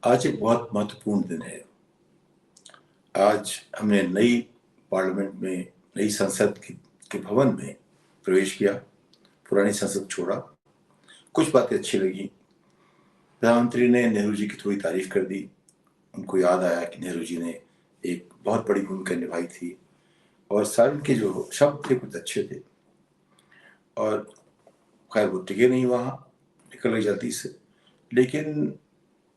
आज एक बहुत महत्वपूर्ण दिन है। आज हमने नई पार्लियामेंट में, नई संसद के भवन में प्रवेश किया, पुरानी संसद छोड़ा। कुछ बातें अच्छी लगी। प्रधानमंत्री ने नेहरू जी की थोड़ी तारीफ कर दी। उनको याद आया कि नेहरू जी ने एक बहुत बड़ी भूमिका निभाई थी और सारे के जो शब्द थे कुछ अच्छे थे। और खैर वो टिके नहीं वहाँ, निकल गए जल्दी से। लेकिन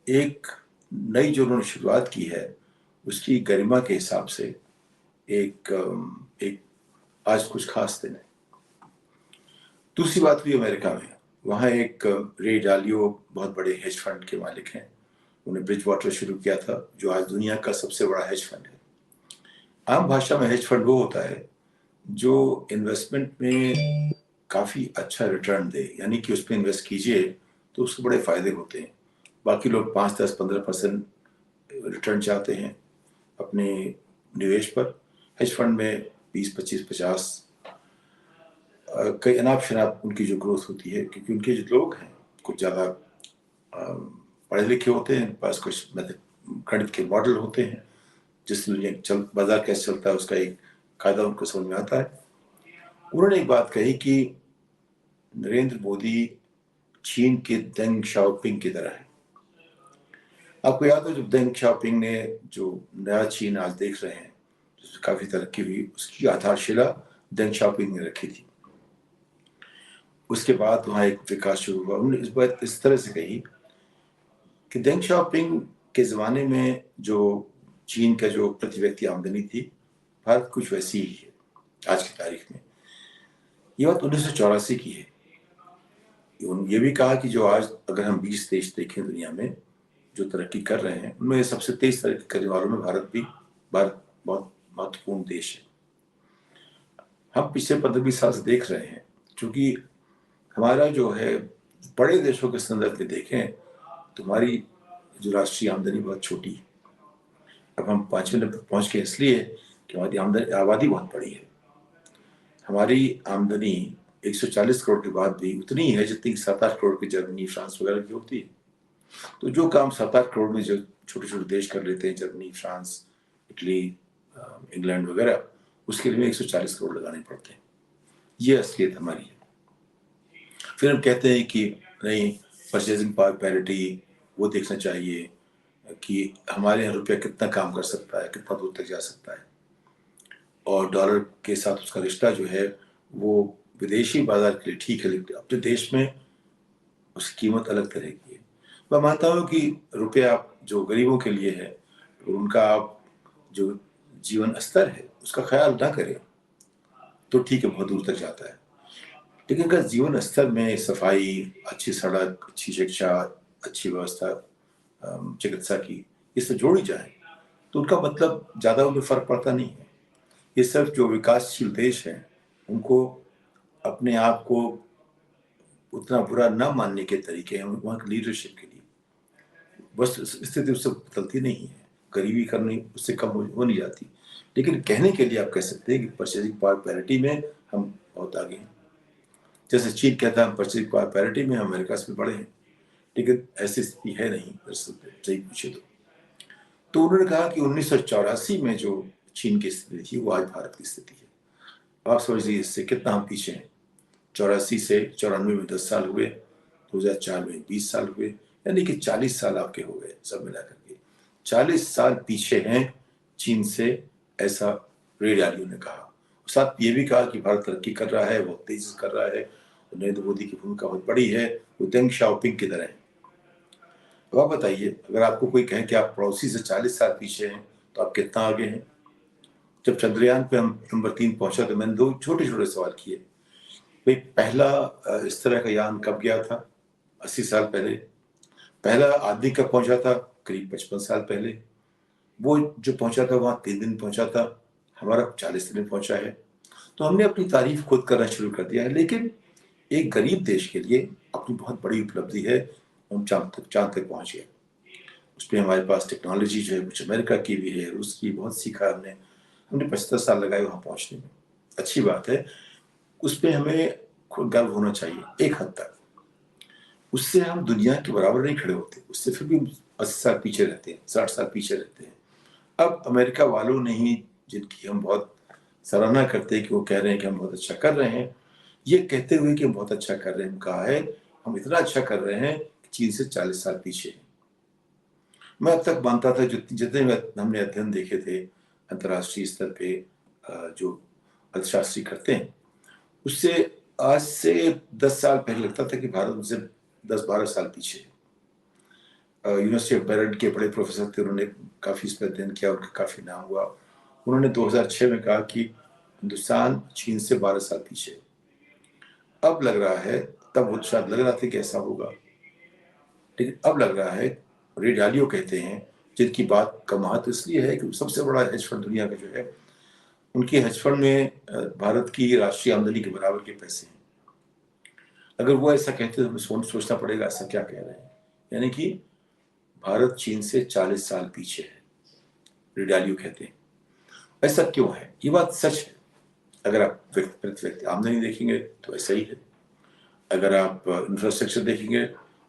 एक नई जो उन्होंने शुरुआत की है, उसकी गरिमा के हिसाब से एक आज कुछ खास दिन है। दूसरी बात हुई अमेरिका में। वहाँ एक रे डालियो बहुत बड़े हेज फंड के मालिक हैं। उन्हें ब्रिज वाटर शुरू किया था, जो आज दुनिया का सबसे बड़ा हेज फंड है। आम भाषा में हेज फंड वो होता है जो इन्वेस्टमेंट में काफ़ी अच्छा रिटर्न दे, यानी कि उसमें इन्वेस्ट कीजिए तो उसके बड़े फायदे होते हैं। बाकी लोग 5, 10, 15% रिटर्न चाहते हैं अपने निवेश पर। हेज फंड में 20, 25, 50 कई अनाप शनाप उनकी जो ग्रोथ होती है, क्योंकि उनके जो लोग हैं कुछ ज़्यादा पढ़े लिखे होते हैं, पास कुछ गणित के मॉडल होते हैं, जिससे बाजार कैसे चलता है उसका एक कायदा उनको समझ में आता है। उन्होंने एक बात कही कि नरेंद्र मोदी चीन के देंग शाओपिंग की तरह है। आपको याद है जब देंग शाओपिंग ने जो नया चीन आज देख रहे हैं, जिसमें काफी तरक्की हुई, उसकी आधारशिला देंग शाओपिंग ने रखी थी। उसके बाद वहाँ एक विकास शुरू हुआ। उन्होंने इस बात इस तरह से कही कि देंग शाओपिंग के ज़माने में जो चीन का जो प्रति व्यक्ति आमदनी थी, भारत कुछ वैसी ही है आज की तारीख में। ये बात 1984 की है। ये भी कहा कि जो आज अगर हम 20 देश देखें दुनिया में जो तरक्की कर रहे हैं, उनमें सबसे तेज तरक्की करने वालों में भारत बहुत महत्वपूर्ण देश है। हम पिछले 15-20 साल से देख रहे हैं, क्योंकि हमारा जो है बड़े देशों के संदर्भ में देखें तो हमारी जो राष्ट्रीय आमदनी बहुत छोटी है। अब हम 5वें नंबर पर पहुंच गए इसलिए कि हमारी आबादी बहुत बड़ी है। हमारी आमदनी 140 करोड़ के बाद भी उतनी है जितनी 7-8 करोड़ की जर्मनी, फ्रांस वगैरह की होती है। तो जो काम 7-8 करोड़ में जो छोटे छोटे देश कर लेते हैं, जर्मनी, फ्रांस, इटली, इंग्लैंड वगैरह, उसके लिए 140 करोड़ लगाने पड़ते हैं। ये असलियत हमारी है। फिर हम कहते हैं कि नहीं, परचेजिंग पावर पैरिटी वो देखना चाहिए कि हमारे यहाँ रुपया कितना काम कर सकता है, कितना दूर तक जा सकता है, और डॉलर के साथ उसका रिश्ता जो है वो विदेशी बाजार के लिए ठीक है, लेकिन अपने देश में उसकी कीमत अलग तरह की है। मैं मानता हूँ कि रुपया जो गरीबों के लिए है, उनका आप जो जीवन स्तर है उसका ख्याल ना करें तो ठीक है, बहुत दूर तक जाता है। लेकिन अगर जीवन स्तर में सफाई, अच्छी सड़क, अच्छी शिक्षा, अच्छी व्यवस्था चिकित्सा की, इससे जोड़ी जाए तो उनका मतलब ज़्यादा उनमें फ़र्क पड़ता नहीं है। ये सिर्फ जो विकासशील देश हैं उनको अपने आप को उतना बुरा न मानने के तरीके हैं वहाँ की लीडरशिप के लिए। बस स्थिति उससे बदलती नहीं है, गरीबी करनी उससे कम हो नहीं जाती। लेकिन कहने के लिए आप कह सकते हैं कि परचेजिंग पावर पैरिटी में हम बहुत आगे हैं। जैसे चीन कहता है हम परचेजिंग पावर पैरिटी में, हम अमेरिका से बढ़े हैं, लेकिन ऐसी स्थिति है नहीं। सही पूछे तो उन्होंने कहा कि 1984 में जो चीन की स्थिति थी वो आज भारत की स्थिति है। आप समझ लीजिए इससे कितना हम पीछे हैं। 84 से 94 में 10 साल हुए, 2004 में 20 साल हुए, यानी कि 40 साल आपके हो गए सब मिला करके। 40 साल पीछे हैं चीन से, ऐसा रे डालियो ने कहा। साथ ये भी कहा कि भारत तरक्की कर रहा है, बहुत तेजी से कर रहा है, नरेंद्र मोदी की भूमिका बहुत बड़ी है, वो देंग शाओपिंग की तरह है। अब आप बताइए, अगर आपको कोई कहे कि आप पड़ोसी से 40 साल पीछे हैं तो आप कितना आगे हैं। जब चंद्रयान पे हम नंबर 3 पहुंचा तो मैंने 2 छोटे छोटे सवाल किए। भाई पहला इस तरह का यान कब गया था? 80 साल पहले। पहला आदमी कब पहुंचा था? करीब 55 साल पहले। वो जो पहुंचा था वहां 3 दिन पहुंचा था, हमारा 40 दिन पहुंचा है। तो हमने अपनी तारीफ खुद करना शुरू कर दिया है। लेकिन एक गरीब देश के लिए अपनी बहुत बड़ी उपलब्धि है, हम चांद तक पहुंच गए। उसमें हमारे पास टेक्नोलॉजी जो है कुछ अमेरिका की भी है, रूस की, बहुत सीखा हमने। हमने 75 साल लगाए वहां पहुंचने में, अच्छी बात है। उस पर हमें खुद गर्व होना चाहिए एक हद तक। उससे हम दुनिया के बराबर नहीं खड़े होते, उससे फिर भी 80 साल पीछे रहते हैं, 60 साल पीछे रहते हैं। अब अमेरिका वालों ने ही, जिनकी हम बहुत सराहना करते हैं कि वो कह रहे हैं कि हम बहुत अच्छा कर रहे हैं, ये कहते हुए कि हम बहुत अच्छा कर रहे हैं, कहा है हम इतना अच्छा कर रहे हैं कि चीन से 40 साल पीछे हैं। मैं अब तक मानता था, जितने हमने अध्ययन देखे थे अंतर्राष्ट्रीय स्तर पे जो अर्थशास्त्री करते हैं, उससे आज से 10 साल पहले लगता था कि भारत उनसे 10-12 साल पीछे है। यूनिवर्सिटी ऑफ मेरिट के बड़े प्रोफेसर थे, उन्होंने काफ़ी इस पर अध्ययन किया, उनका काफ़ी नाम हुआ। उन्होंने 2006 में कहा कि हिंदुस्तान चीन से 12 साल पीछे है। अब लग रहा है, तब वो शायद लग रहा था कि ऐसा होगा, लेकिन अब लग रहा है, रे डालियो कहते हैं, जिनकी बात का महत्व इसलिए है कि सबसे बड़ा हेज फंड दुनिया का जो है, उनके हेज फंड में भारत की राष्ट्रीय आमदनी के बराबर के पैसे हैं। अगर वो ऐसा कहते तो हमें सोचना पड़ेगा ऐसा क्या कह रहे हैं, यानी कि भारत चीन से 40 साल पीछे है, रे डालियो कहते हैं। ऐसा क्यों है? ये बात सच है। अगर आप व्यक्ति आमदनी देखेंगे तो ऐसा ही है, अगर आप इंफ्रास्ट्रक्चर देखेंगे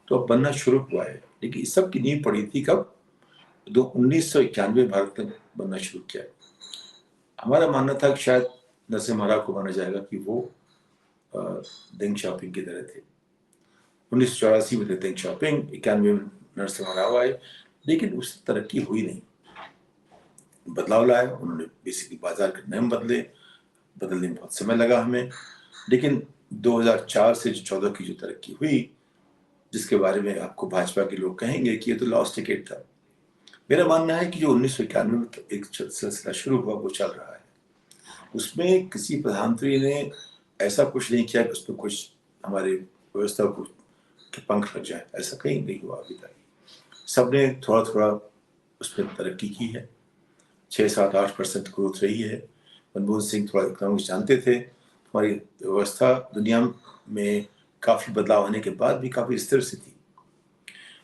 तो अब बनना शुरू हुआ है, लेकिन इस सब की नींव पड़ी थी कब? 1991 भारत ने बनना शुरू किया। हमारा मानना था कि शायद नरसिम्हा राव को माना जाएगा कि वो देंग शॉपिंग की तरह थे। 1984 में थे देंग शॉपिंग, 91 में नरसिम्हा राव आए, लेकिन उससे तरक्की हुई नहीं। बदलाव लाया उन्होंने, बेसिकली बाजार के नियम बदलने में बहुत समय लगा हमें, लेकिन 2004 से 14 की जो तरक्की हुई, जिसके बारे में आपको भाजपा के लोग कहेंगे कि ये तो लॉस्ट टिकट था, मेरा मानना है कि जो 1991 में एक सिलसिला शुरू हुआ वो चल रहा है। उसमें किसी प्रधानमंत्री ने ऐसा कुछ नहीं किया कि उसमें कुछ हमारे व्यवस्था को के पंख लग जाए, ऐसा कहीं नहीं हुआ अभी तक। सबने थोड़ा थोड़ा उसमें तरक्की की है, 6-7-8% ग्रोथ रही है। मनमोहन सिंह थोड़ा इकोनॉमिक्स जानते थे, हमारी व्यवस्था दुनिया में काफ़ी बदलाव आने के बाद भी काफ़ी स्थिर से थी।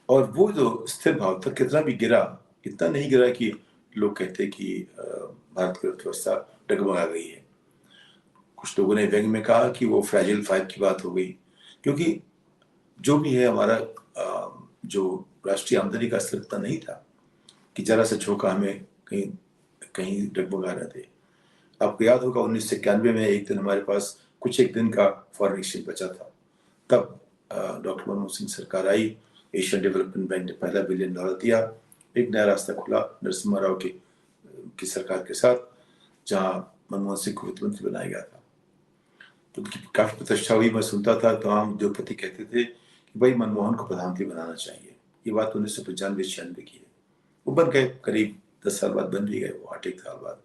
और वो जो स्थिर भाव था, कितना भी गिरा, इतना नहीं गिरा कि लोग कहते कि भारत की अर्थव्यवस्था डगमगा गई है। कुछ लोगों ने व्यंग में कहा कि वो फ्रैजिल 5 की बात हो गई, क्योंकि जो भी है हमारा जो राष्ट्रीय आमदनी का स्तर इतना नहीं था कि जरा सा झोंका हमें कहीं कहीं डगमगा रहे थे। आपको याद होगा 1991 में एक दिन हमारे पास कुछ एक दिन का फॉरेन एक्सचेंज बचा था, तब डॉक्टर मनमोहन सिंह सरकार आई, एशियन डेवलपमेंट बैंक ने पहला $1 बिलियन दिया, एक नया रास्ता खुला नरसिम्हा राव की सरकार के साथ, जहां मनमोहन सिंह को वित्त मंत्री बनाया गया था। तो उनकी काफी प्रतिष्ठा हुई। मैं सुनता था तमाम उद्योगपति कहते थे कि भाई मनमोहन को प्रधानमंत्री बनाना चाहिए। ये बात 1995-96 की है। वो बन गए, करीब 10 साल बाद बन भी गए वो, 8 साल बाद।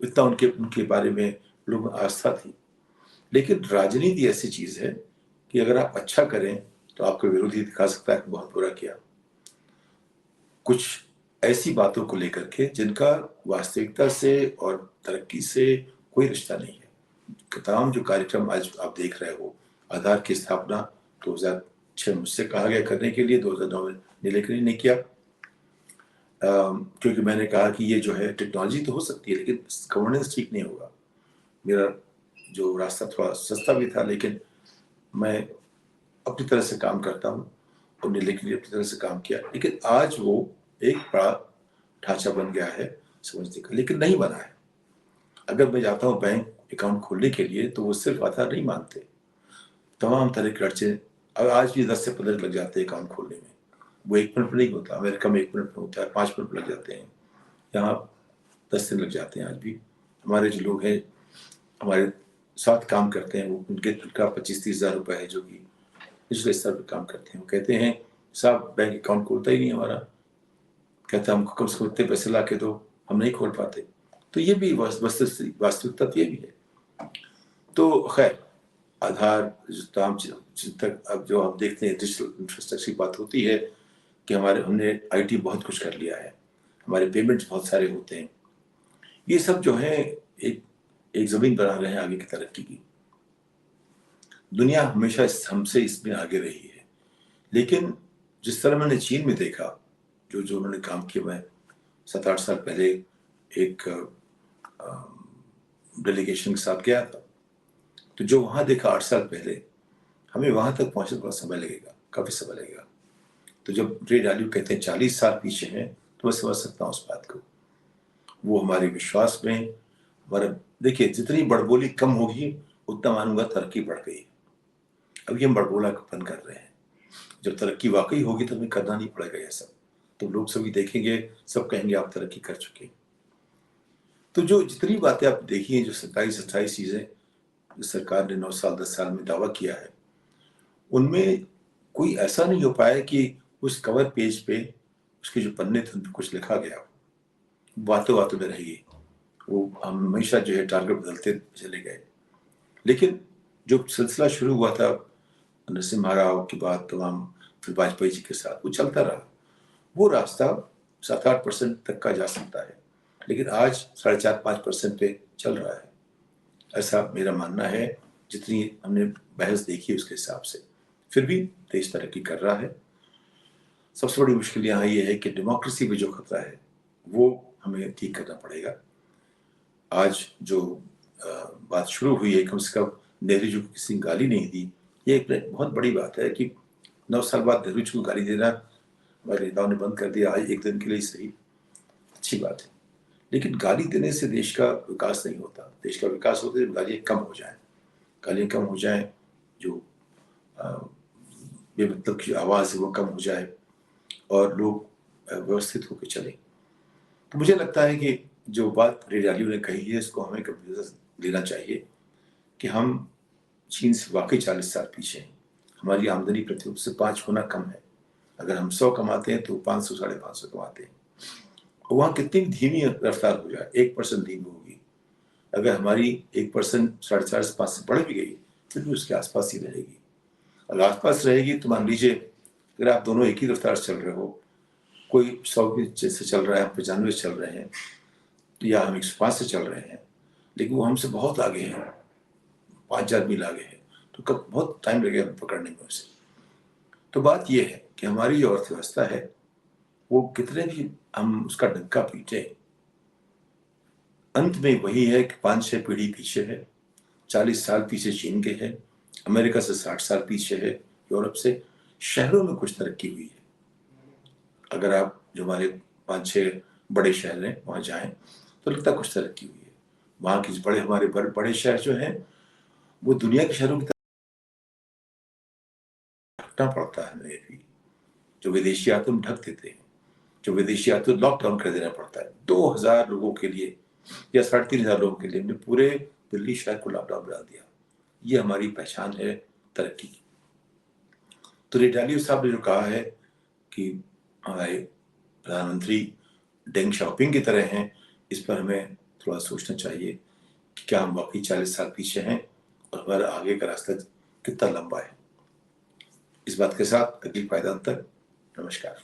इतना उनके बारे में लोगों में आस्था थी। लेकिन राजनीति ऐसी चीज है कि अगर आप अच्छा करें तो आपको विरोधी दिखा सकता है कि बहुत बुरा किया, कुछ ऐसी बातों को लेकर के जिनका वास्तविकता से और तरक्की से कोई रिश्ता नहीं है। तमाम जो कार्यक्रम आज आप देख रहे हो, आधार की स्थापना 2006 मुझसे कहा गया करने के लिए, 2009 में नीलेकनी ने किया, क्योंकि मैंने कहा कि ये जो है टेक्नोलॉजी तो हो सकती है लेकिन गवर्नेंस ठीक नहीं होगा। मेरा जो रास्ता थोड़ा सस्ता भी था, लेकिन मैं अपनी तरह से काम करता हूँ, और नीलेकनी अपनी तरह से काम किया, लेकिन आज वो एक बड़ा ढांचा बन गया है समझने का, लेकिन नहीं बना है। अगर मैं जाता हूँ बैंक अकाउंट खोलने के लिए तो वो सिर्फ आधार नहीं मानते, तमाम तरह के खर्चे आज भी 10 से 15 लग जाते हैं अकाउंट खोलने में। वो 1 मिनट में नहीं होता, अमेरिका में 1 मिनट में होता है, 5 मिनट लग जाते हैं, यहाँ 10 दिन लग जाते हैं आज भी। हमारे जो लोग हैं हमारे साथ काम करते हैं, वो उनका 25-30 हज़ार रुपये है जो कि निचले स्तर पर काम करते हैं। वो कहते हैं साहब बैंक अकाउंट खोलता ही नहीं हमारा, कहता हमको कम से कम इतने पैसे ला के दो, हम नहीं खोल पाते। तो ये भी वास्तविकता तो ये भी है। तो खैर, आधार तमाम तक अब जो हम देखते हैं डिजिटल इंफ्रास्ट्रक्चर की बात होती है कि हमने आईटी बहुत कुछ कर लिया है, हमारे पेमेंट्स बहुत सारे होते हैं, ये सब जो है एक एक जमीन बना रहे हैं आगे की तरक्की की। दुनिया हमेशा हमसे इसमें आगे रही है, लेकिन जिस तरह मैंने चीन में देखा, जो उन्होंने काम किया, मैं 7-8 साल पहले एक डेलीगेशन के साथ गया था, तो जो वहाँ देखा 8 साल पहले, हमें वहाँ तक पहुँचने में थोड़ा समय लगेगा, काफ़ी समय लगेगा। तो जब रे डालियो कहते हैं 40 साल पीछे हैं, तो मैं समझ सकता हूँ उस बात को। वो हमारे विश्वास में, हमारा, देखिए जितनी बड़बोली कम होगी उतना मानूंगा तरक्की बढ़ गई। अभी हम बड़बोलापन कर रहे हैं, जब तरक्की वाकई होगी तो हमें करना नहीं पड़ेगा ये सब, तो लोग सभी देखेंगे, सब कहेंगे आप तरक्की कर चुके हैं। तो जो जितनी बातें आप देखिए, जो 27-28 चीजें जो सरकार ने 9 साल 10 साल में दावा किया है, उनमें कोई ऐसा नहीं हो पाया कि उस कवर पेज पे उसके जो पन्ने थे उन पे कुछ लिखा गया, बातों बातों में रही, वो हम हमेशा जो है टारगेट बदलते चले गए। लेकिन जो सिलसिला शुरू हुआ था नरसिम्हा राव के बाद तमाम, फिर वाजपेयी जी के साथ, वो चलता रहा। वो रास्ता 7-8% तक का जा सकता है, लेकिन आज 4.5-5% पे चल रहा है, ऐसा मेरा मानना है, जितनी हमने बहस देखी उसके हिसाब से। फिर भी देश तरक्की कर रहा है। सबसे बड़ी मुश्किल यहाँ ये है कि डेमोक्रेसी पे जो खतरा है वो हमें ठीक करना पड़ेगा। आज जो बात शुरू हुई है, कम से कम नेहरू जी को किसी ने गाली नहीं दी, ये एक बहुत बड़ी बात है कि 9 साल बाद नेहरू जी को गाली देना हमारे नेताओं ने बंद कर दिया, आज एक दिन के लिए सही, अच्छी बात है। लेकिन गाली देने से देश का विकास नहीं होता। देश का विकास होता है जब गालियाँ कम हो जाएं, गालियाँ कम हो जाएं, जो बेमतलब की आवाज़ है वो कम हो जाए और लोग व्यवस्थित होकर चले। तो मुझे लगता है कि जो बात रे डालियो ने कही है, इसको हमें गंभीरता से लेना चाहिए कि हम चीन से वाकई 40 साल पीछे हैं। हमारी आमदनी प्रति से 5 गुना कम है। अगर हम 100 कमाते हैं तो 500 550 कमाते हैं। और वहाँ कितनी धीमी रफ्तार हो जाए, 1% धीमी होगी। अगर हमारी 1% 4.5 से 5 से बढ़ भी गई, फिर भी उसके आसपास ही रहेगी। अगर आसपास रहेगी तो मान लीजिए अगर आप दोनों एक ही रफ्तार से चल रहे हो, कोई 100 से चल रहा है, हम 95 से चल रहे हैं, या हम 105 से चल रहे हैं, लेकिन वो हमसे बहुत आगे हैं, 5,000 मील आगे है, तो कब बहुत टाइम लगेगा पकड़ने में उसे। तो बात यह है कि हमारी जो अर्थव्यवस्था है वो कितने भी हम उसका डंका पीटे, अंत में वही है कि 5-6 पीढ़ी पीछे है। 40 साल पीछे चीन के है, अमेरिका से 60 साल पीछे है, यूरोप से। शहरों में कुछ तरक्की हुई है। अगर आप जो हमारे 5-6 बड़े शहर हैं वहाँ जाएं तो लगता है कुछ तरक्की हुई है। वहाँ के बड़े हमारे बड़े शहर जो हैं वो दुनिया के शहरों की तरह ढकना पड़ता है हमें भी। जो विदेशी आते हैं ढक देते हैं, जो विदेशी आते हैं लॉकडाउन कर देना पड़ता है। 2,000 लोगों के लिए या 3,500 लोगों के लिए हमने पूरे दिल्ली शहर को लॉकडाउन डाल दिया। ये हमारी पहचान है तरक्की की। तो रे डालियो साहब ने जो कहा है कि हमारे प्रधानमंत्री डेंग शॉपिंग की तरह हैं, इस पर हमें थोड़ा सोचना चाहिए कि क्या हम वाकई 40 साल पीछे हैं और हमारा आगे का रास्ता कितना लंबा है। इस बात के साथ अगली पायदान तक नमस्कार।